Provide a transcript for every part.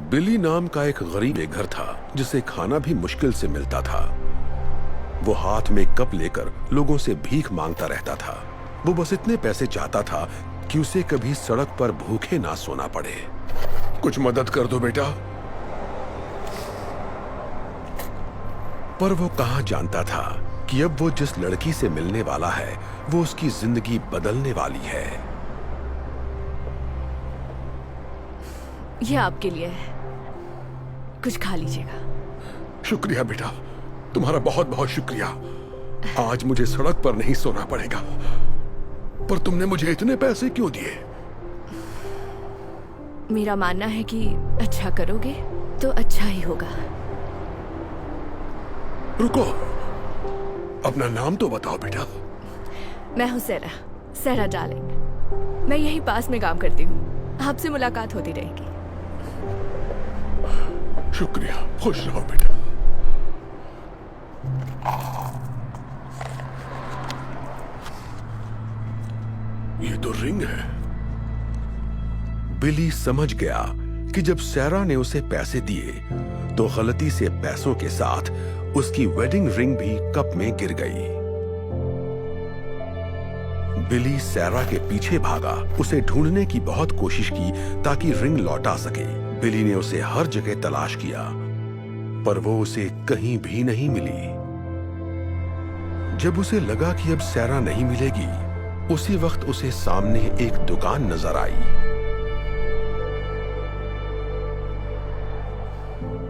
बिली नाम का एक गरीब घर था जिसे खाना भी मुश्किल से मिलता था। वो हाथ में कप लेकर लोगों से भीख मांगता रहता था। वो बस इतने पैसे चाहता था कि उसे कभी सड़क पर भूखे ना सोना पड़े। कुछ मदद कर दो बेटा। पर वो कहां जानता था कि अब वो जिस लड़की से मिलने वाला है वो उसकी जिंदगी बदलने वाली है। ये आपके लिए है, कुछ खा लीजिएगा। शुक्रिया बेटा, तुम्हारा बहुत बहुत शुक्रिया। आज मुझे सड़क पर नहीं सोना पड़ेगा। पर तुमने मुझे इतने पैसे क्यों दिए? मेरा मानना है कि अच्छा करोगे तो अच्छा ही होगा। रुको, अपना नाम तो बताओ बेटा। मैं हूँ सेरा डार्लिंग। मैं यही पास में काम करती हूँ। आपसे मुलाकात होती रहेगी। शुक्रिया, खुश रहो बेटा। ये तो रिंग है। बिली समझ गया कि जब सैरा ने उसे पैसे दिए तो गलती से पैसों के साथ उसकी वेडिंग रिंग भी कप में गिर गई। बिली सैरा के पीछे भागा, उसे ढूंढने की बहुत कोशिश की ताकि रिंग लौटा सके। बिली ने उसे हर जगह तलाश किया पर वो उसे कहीं भी नहीं मिली। जब उसे लगा कि अब सैरा नहीं मिलेगी, उसी वक्त उसे सामने एक दुकान नजर आई।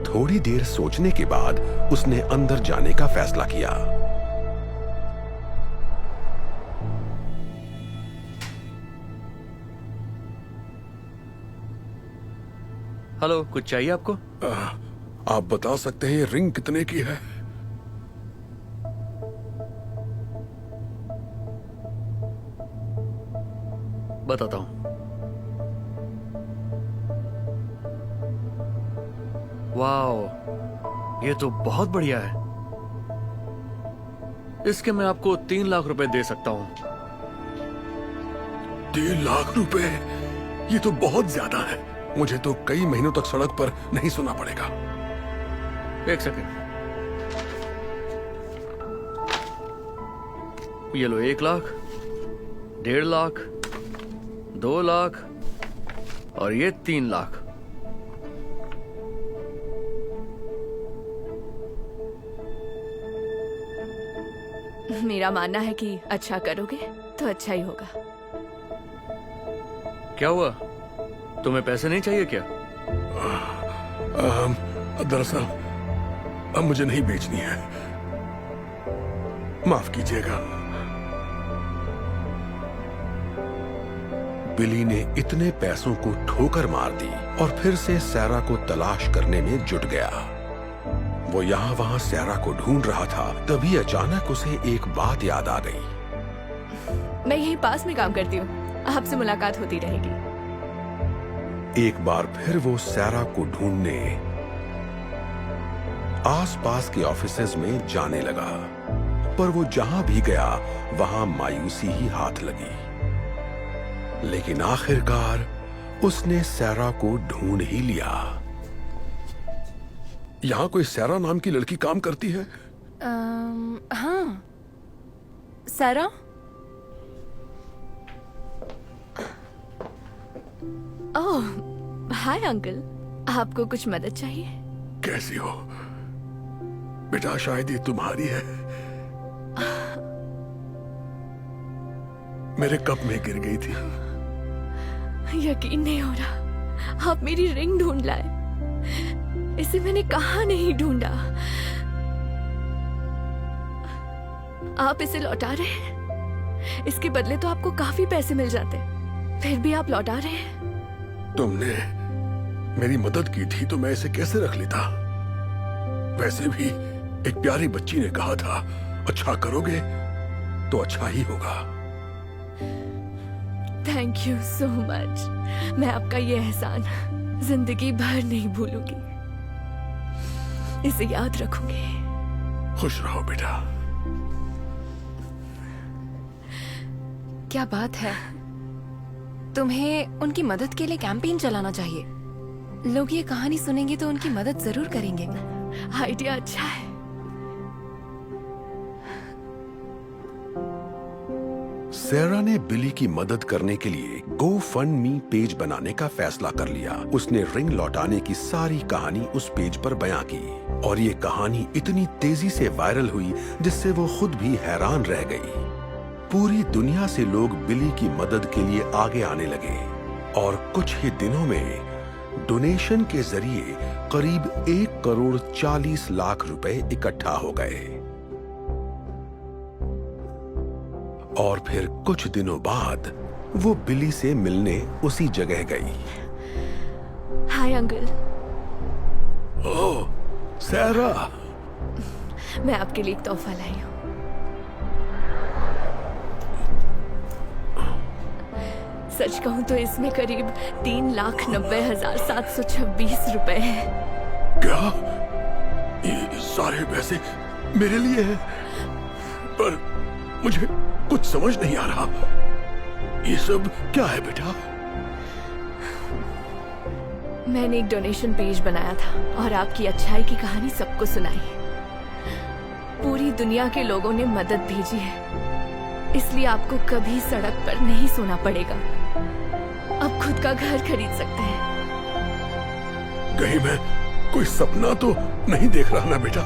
थोड़ी देर सोचने के बाद उसने अंदर जाने का फैसला किया। हेलो, कुछ चाहिए आपको? आप बता सकते हैं ये रिंग कितने की है? बताता हूं। वाओ, ये तो बहुत बढ़िया है। इसके मैं आपको 3 लाख रुपए दे सकता हूं। 3 लाख रुपए? ये तो बहुत ज्यादा है। मुझे तो कई महीनों तक सड़क पर नहीं सोना पड़ेगा। एक सेकंड। ये लो 1 लाख, 1.5 लाख, 2 लाख और ये 3 लाख। मेरा मानना है कि अच्छा करोगे तो अच्छा ही होगा। क्या हुआ, तुम्हें पैसे नहीं चाहिए क्या? दरअसल अब मुझे नहीं बेचनी है, माफ कीजिएगा। बिली ने इतने पैसों को ठोकर मार दी और फिर से सैरा को तलाश करने में जुट गया। वो यहाँ वहां सैरा को ढूंढ रहा था, तभी अचानक उसे एक बात याद आ गई। मैं यही पास में काम करती हूँ, आपसे मुलाकात होती रहेगी। एक बार फिर वो सैरा को ढूंढने आसपास के ऑफिसेज में जाने लगा, पर वो जहां भी गया वहां मायूसी ही हाथ लगी। लेकिन आखिरकार उसने सैरा को ढूंढ ही लिया। यहां कोई सैरा नाम की लड़की काम करती है? हाँ, सेरा। ओह, हाय अंकल, आपको कुछ मदद चाहिए? कैसी हो बेटा? शायद ये तुम्हारी है। मेरे कप में गिर गई थी। यकीन नहीं हो रहा, आप मेरी रिंग ढूंढ लाए। इसे मैंने कहाँ नहीं ढूंढा। आप इसे लौटा रहे हैं? इसके बदले तो आपको काफी पैसे मिल जाते, फिर भी आप लौटा रहे हैं। तुमने मेरी मदद की थी तो मैं इसे कैसे रख लेता? वैसे भी एक प्यारी बच्ची ने कहा था, अच्छा करोगे तो अच्छा ही होगा। Thank you so much. मैं आपका ये एहसान जिंदगी भर नहीं भूलूंगी, इसे याद रखूंगी। खुश रहो बेटा। क्या बात है, तुम्हें उनकी मदद के लिए कैंपेन चलाना चाहिए। लोग ये कहानी सुनेंगे तो उनकी मदद जरूर करेंगे। आइडिया अच्छा है। सैरा ने बिली की मदद करने के लिए GoFundMe पेज बनाने का फैसला कर लिया। उसने रिंग लौटाने की सारी कहानी उस पेज पर बयां की और ये कहानी इतनी तेजी से वायरल हुई जिससे वो खुद भी हैरान रह गई। पूरी दुनिया से लोग बिली की मदद के लिए आगे आने लगे और कुछ ही दिनों में डोनेशन के जरिए करीब 1,40,00,000 रुपए इकट्ठा हो गए। और फिर कुछ दिनों बाद वो बिली से मिलने उसी जगह गई। Hi uncle. ओह सैरा, मैं आपके लिए एक तोहफा लाई हूँ। सच कहूँ तो इसमें करीब 3,90,726 रुपए हैं। क्या ये सारे पैसे मेरे लिए हैं? पर मुझे कुछ समझ नहीं आ रहा। ये सब क्या है बेटा? मैंने एक डोनेशन पेज बनाया था और आपकी अच्छाई की कहानी सबको सुनाई। पूरी दुनिया के लोगों ने मदद भेजी है, इसलिए आपको कभी सड़क पर नहीं सोना पड़ेगा। अब खुद का घर खरीद सकते हैं। कहीं मैं कोई सपना तो नहीं देख रहा ना बेटा?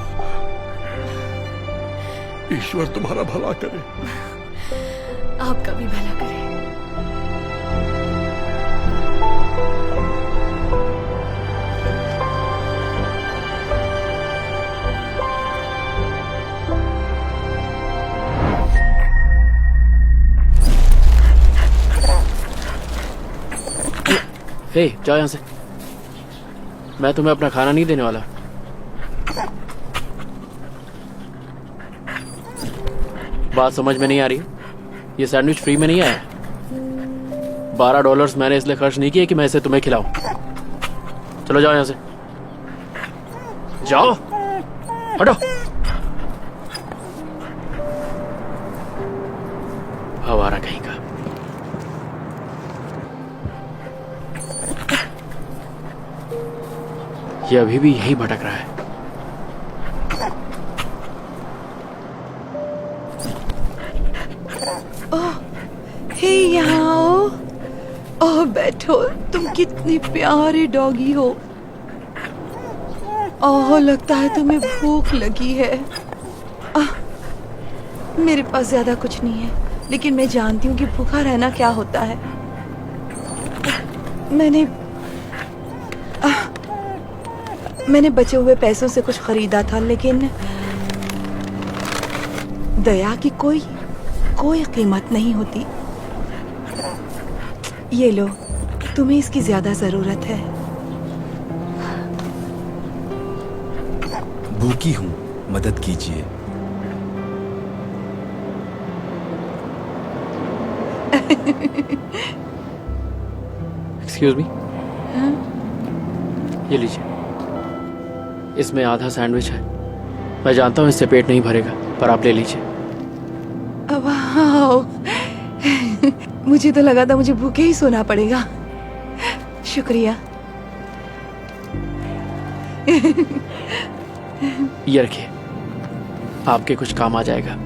ईश्वर तुम्हारा भला करे। आपका भी भला करे। हे, जाओ यहाँ से। मैं तुम्हें अपना खाना नहीं देने वाला। बात समझ में नहीं आ रही? ये सैंडविच फ्री में नहीं आया। $12 मैंने इसलिए खर्च नहीं किए कि मैं इसे तुम्हें खिलाऊं। चलो जाओ यहाँ से, जाओ, हटो। आवारा कहीं का। ये अभी भी यही भटक रहा है। हे यहाँ आओ। ओह बैठो, तुम कितने प्यारे डॉगी हो। ओह लगता है तुम्हें भूख लगी है। मेरे पास ज्यादा कुछ नहीं है, लेकिन मैं जानती हूँ कि भूखा रहना क्या होता है। मैंने बचे हुए पैसों से कुछ खरीदा था, लेकिन दया की कोई कीमत नहीं होती। ये लो, तुम्हें इसकी ज्यादा जरूरत है। भूखी हूँ, मदद कीजिए। एक्सक्यूज मी, ये लीजिए। इसमें आधा सैंडविच है। मैं जानता हूँ इससे पेट नहीं भरेगा, पर आप ले लीजिए। वाओ, मुझे तो लगा था मुझे भूखे ही सोना पड़ेगा। शुक्रिया। ये रखिए, आपके कुछ काम आ जाएगा।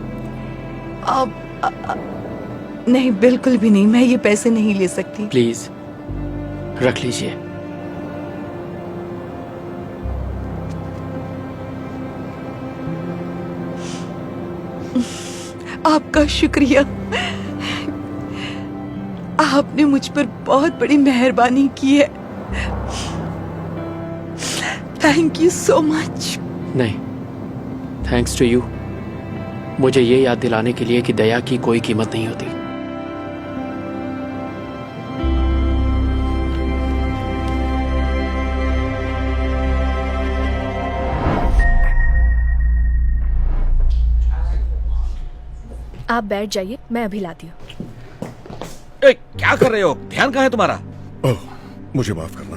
नहीं, बिल्कुल भी नहीं, मैं ये पैसे नहीं ले सकती। प्लीज रख लीजिए। आपका शुक्रिया। आपने मुझ पर बहुत बड़ी मेहरबानी की है। Thank you so much. नहीं, थैंक्स टू यू, मुझे ये याद दिलाने के लिए कि दया की कोई कीमत नहीं होती। आप बैठ जाइए, मैं अभी लाती हूँ। क्या कर रहे हो? ध्यान कहाँ है तुम्हारा? ओह, मुझे माफ करना।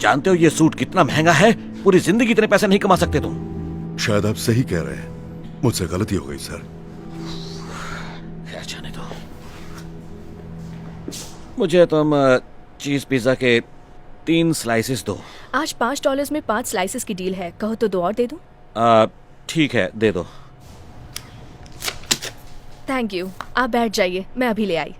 जानते हो ये सूट कितना महंगा है? पूरी जिंदगी इतने पैसे नहीं कमा सकते तुम। शायद आप सही कह रहे हैं, मुझसे गलती हो गई सर। क्या जाने दो। मुझे तुम चीज पिज्जा के 3 स्लाइसेस दो। आज $5 में 5 स्लाइसेस की डील है, कहो तो 2 और दे दूं? ठीक है, दे दो। थैंक यू, आप बैठ जाइए, मैं अभी ले आई।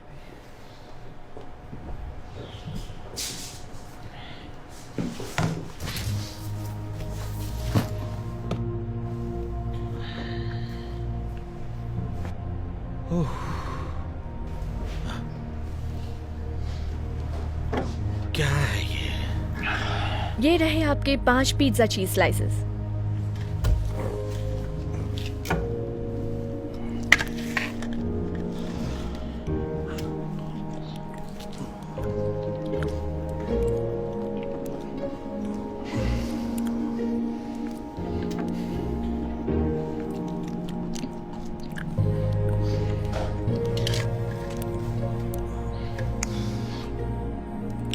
क्या है ये? ये रहे आपके 5 पिज्जा चीज स्लाइसेस।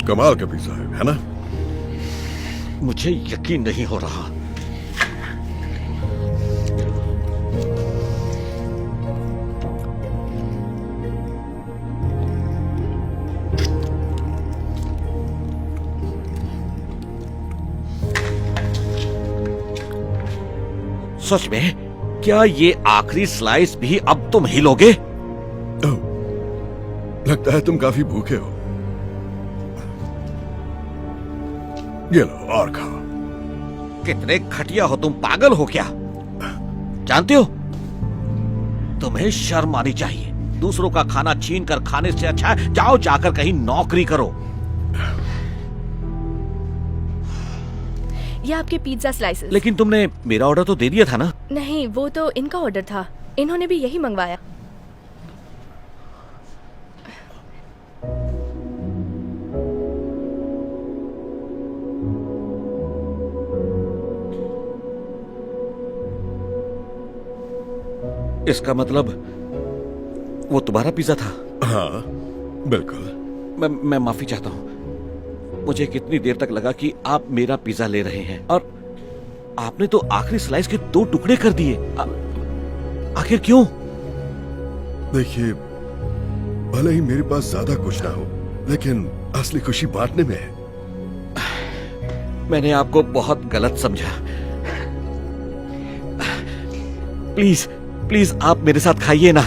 कमाल का पिज्जा है ना? मुझे यकीन नहीं हो रहा। सच में? क्या ये आखिरी स्लाइस भी अब तुम ही लोगे? ओह, लगता है तुम काफी भूखे हो। ये लो और खाओ। कितने घटिया हो तुम, पागल हो क्या? जानते हो, तुम्हें शर्म आनी चाहिए। दूसरों का खाना छीन कर खाने से अच्छा है जाओ जाकर कहीं नौकरी करो। ये आपके पिज्जा स्लाइसेस। लेकिन तुमने मेरा ऑर्डर तो दे दिया था ना? नहीं, वो तो इनका ऑर्डर था, इन्होंने भी यही मंगवाया। इसका मतलब वो तुम्हारा पिज्जा था? हाँ, बिल्कुल। मैं माफी चाहता हूँ। मुझे कितनी देर तक लगा कि आप मेरा पिज्जा ले रहे हैं और आपने तो आखिरी स्लाइस के 2 टुकड़े कर दिए। आखिर क्यों? देखिए, भले ही मेरे पास ज्यादा कुछ ना हो, लेकिन असली खुशी बांटने में है। मैंने आपको बहुत गलत समझा। प्लीज प्लीज आप मेरे साथ खाइए ना,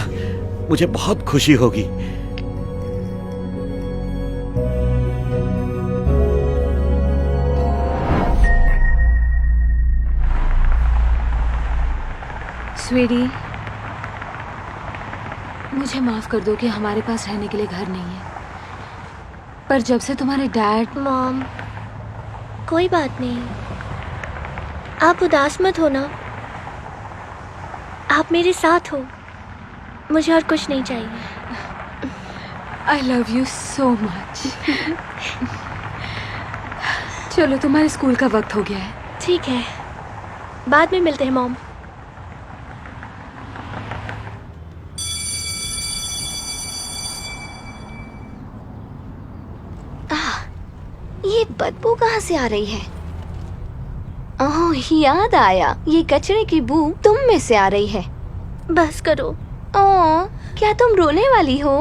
मुझे बहुत खुशी होगी। स्वीटी, मुझे माफ कर दो कि हमारे पास रहने के लिए घर नहीं है, पर जब से तुम्हारे डैड। मॉम, कोई बात नहीं, आप उदास मत हो ना, आप मेरे साथ हो, मुझे और कुछ नहीं चाहिए। I love you so much. चलो, तुम्हारे स्कूल का वक्त हो गया है। ठीक है, बाद में मिलते हैं मॉम। ये बदबू कहाँ से आ रही है? ओह, याद आया, ये कचरे की बू तुम में से आ रही है। बस करो। ओह, क्या तुम रोने वाली हो?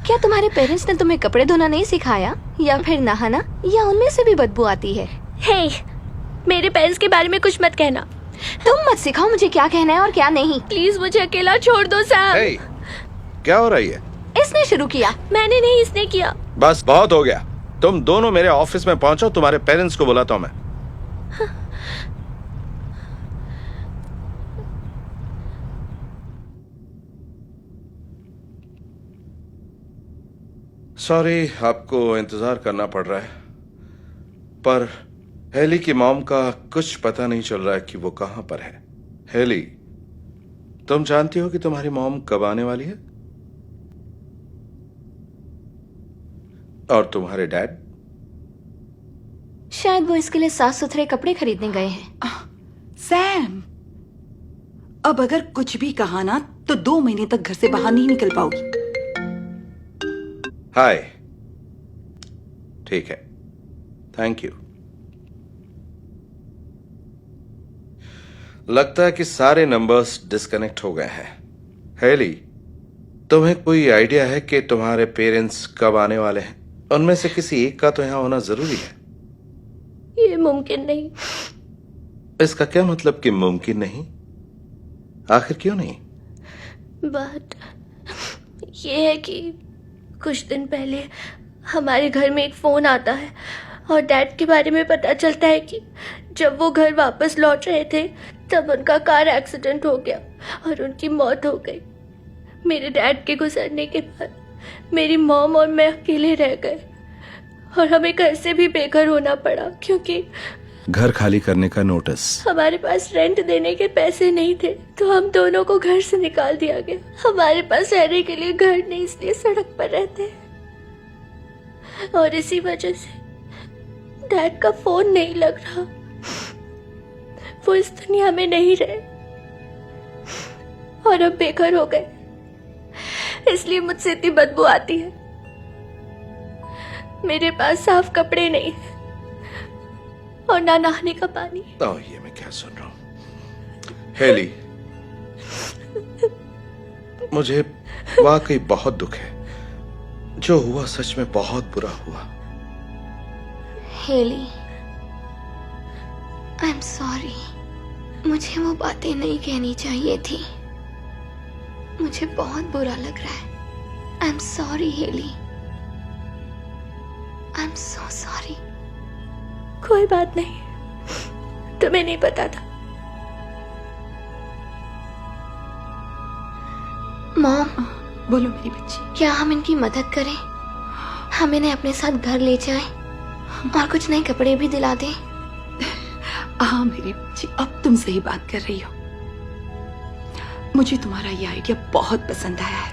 क्या तुम्हारे पेरेंट्स ने तुम्हें कपड़े धोना नहीं सिखाया या फिर नहाना, या उनमें से भी बदबू आती है? हे, मेरे पेरेंट्स के बारे में कुछ मत कहना। तुम मत सिखाओ मुझे क्या कहना है और क्या नहीं। प्लीज मुझे अकेला छोड़ दो सैम। hey, क्या हो रही है? इसने शुरू किया। मैंने नहीं, इसने किया। बस बहुत हो गया, तुम दोनों मेरे ऑफिस में पहुंचो, तुम्हारे पेरेंट्स को बुलाता हूं मैं। सॉरी, आपको इंतजार करना पड़ रहा है, पर हेली की मॉम का कुछ पता नहीं चल रहा है कि वो कहां पर है। हेली, तुम जानती हो कि तुम्हारी मॉम कब आने वाली है? और तुम्हारे डैड? शायद वो इसके लिए साफ सुथरे कपड़े खरीदने गए हैं। सैम, अब अगर कुछ भी कहा ना तो 2 महीने तक घर से बाहर नहीं निकल पाओगी। हाय, ठीक है, थैंक यू। लगता है कि सारे नंबर्स डिस्कनेक्ट हो गए हैं। हेली, तुम्हें कोई आइडिया है कि तुम्हारे पेरेंट्स कब आने वाले हैं? उनमें से किसी एक का तो यहां होना जरूरी है। ये मुमकिन नहीं। इसका क्या मतलब कि मुमकिन नहीं? आखिर क्यों नहीं? बात ये है कि कुछ दिन पहले हमारे घर में एक फोन आता है और डैड के बारे में पता चलता है कि जब वो घर वापस लौट रहे थे तब उनका कार एक्सीडेंट हो गया और उनकी मौत हो गई। मेरे डैड के गुजरने के बाद मेरी मॉम और मैं अकेले रह गए और हमें घर से भी बेघर होना पड़ा क्योंकि घर खाली करने का नोटिस। हमारे पास रेंट देने के पैसे नहीं थे तो हम दोनों को घर से निकाल दिया गया। हमारे पास रहने के लिए घर नहीं, इसलिए सड़क पर रहते हैं और इसी वजह से डैड का फोन नहीं लग रहा। वो इस दुनिया में नहीं रहे और अब बेघर हो गए, इसलिए मुझसे इतनी बदबू आती है। मेरे पास साफ कपड़े नहीं है और ना नहाने का पानी। ये मैं क्या सुन रहा हूं? हेली, मुझे वाकई बहुत दुख है। जो हुआ सच में बहुत बुरा हुआ। Haley, I am sorry. मुझे वो बातें नहीं कहनी चाहिए थी। मुझे बहुत बुरा लग रहा है। I am sorry Haley, I am so sorry. कोई बात नहीं, तुम्हें नहीं पता था। मॉम, बोलो मेरी बच्ची। क्या हम इनकी मदद करें? हम इन्हें अपने साथ घर ले जाएं और कुछ नए कपड़े भी दिला दें। हाँ मेरी बच्ची, अब तुम सही बात कर रही हो। मुझे तुम्हारा ये आइडिया बहुत पसंद आया है।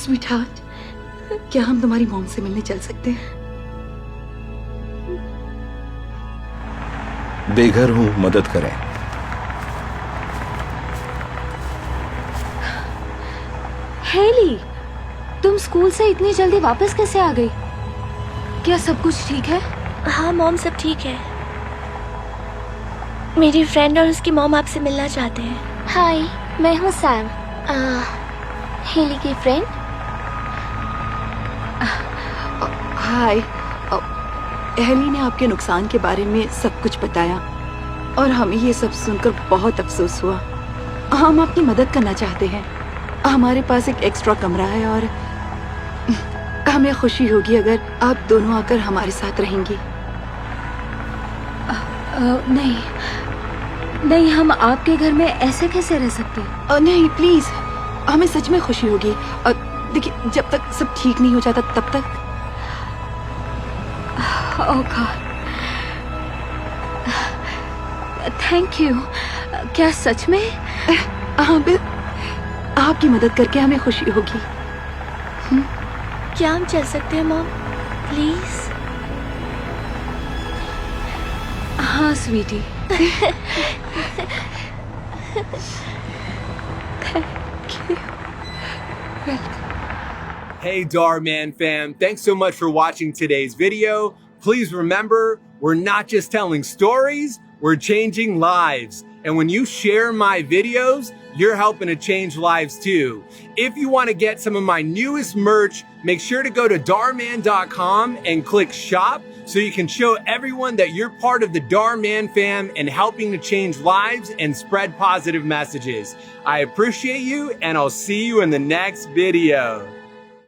स्वीटहार्ट, क्या हम तुम्हारी मॉम से मिलने चल सकते हैं? बेघर हूं, मदद करें। हेली, तुम स्कूल से इतनी जल्दी वापस कैसे आ गई? क्या सब कुछ ठीक है? हाँ मॉम, सब ठीक है। मेरी फ्रेंड और उसकी मॉम आपसे मिलना चाहते हैं। हाय, मैं हूँ सैम, हेली की फ्रेंड। हाय, हेली ने आपके नुकसान के बारे में सब कुछ बताया और हमें ये सब सुनकर बहुत अफसोस हुआ। हम आपकी मदद करना चाहते हैं। हमारे पास एक एक्स्ट्रा कमरा है और हमें खुशी होगी अगर आप दोनों आकर हमारे साथ रहेंगी। नहीं, हम आपके घर में ऐसे कैसे रह सकते हैं? नहीं प्लीज, हमें सच में खुशी होगी। और देखिए, जब तक सब ठीक नहीं हो जाता तब तक। ओह गॉड, थैंक यू। क्या सच में? हाँ, आपकी मदद करके हमें खुशी होगी। क्या हम चल सकते हैं मॉम, प्लीज? हाँ Sweety. Hey Darman fam, thanks so much for watching today's video. Please remember, we're not just telling stories, we're changing lives. And when you share my videos, you're helping to change lives too. If you want to get some of my newest merch, make sure to go to darman.com and click shop so you can show everyone that you're part of the Darman fam and helping to change lives and spread positive messages. I appreciate you and I'll see you in the next video.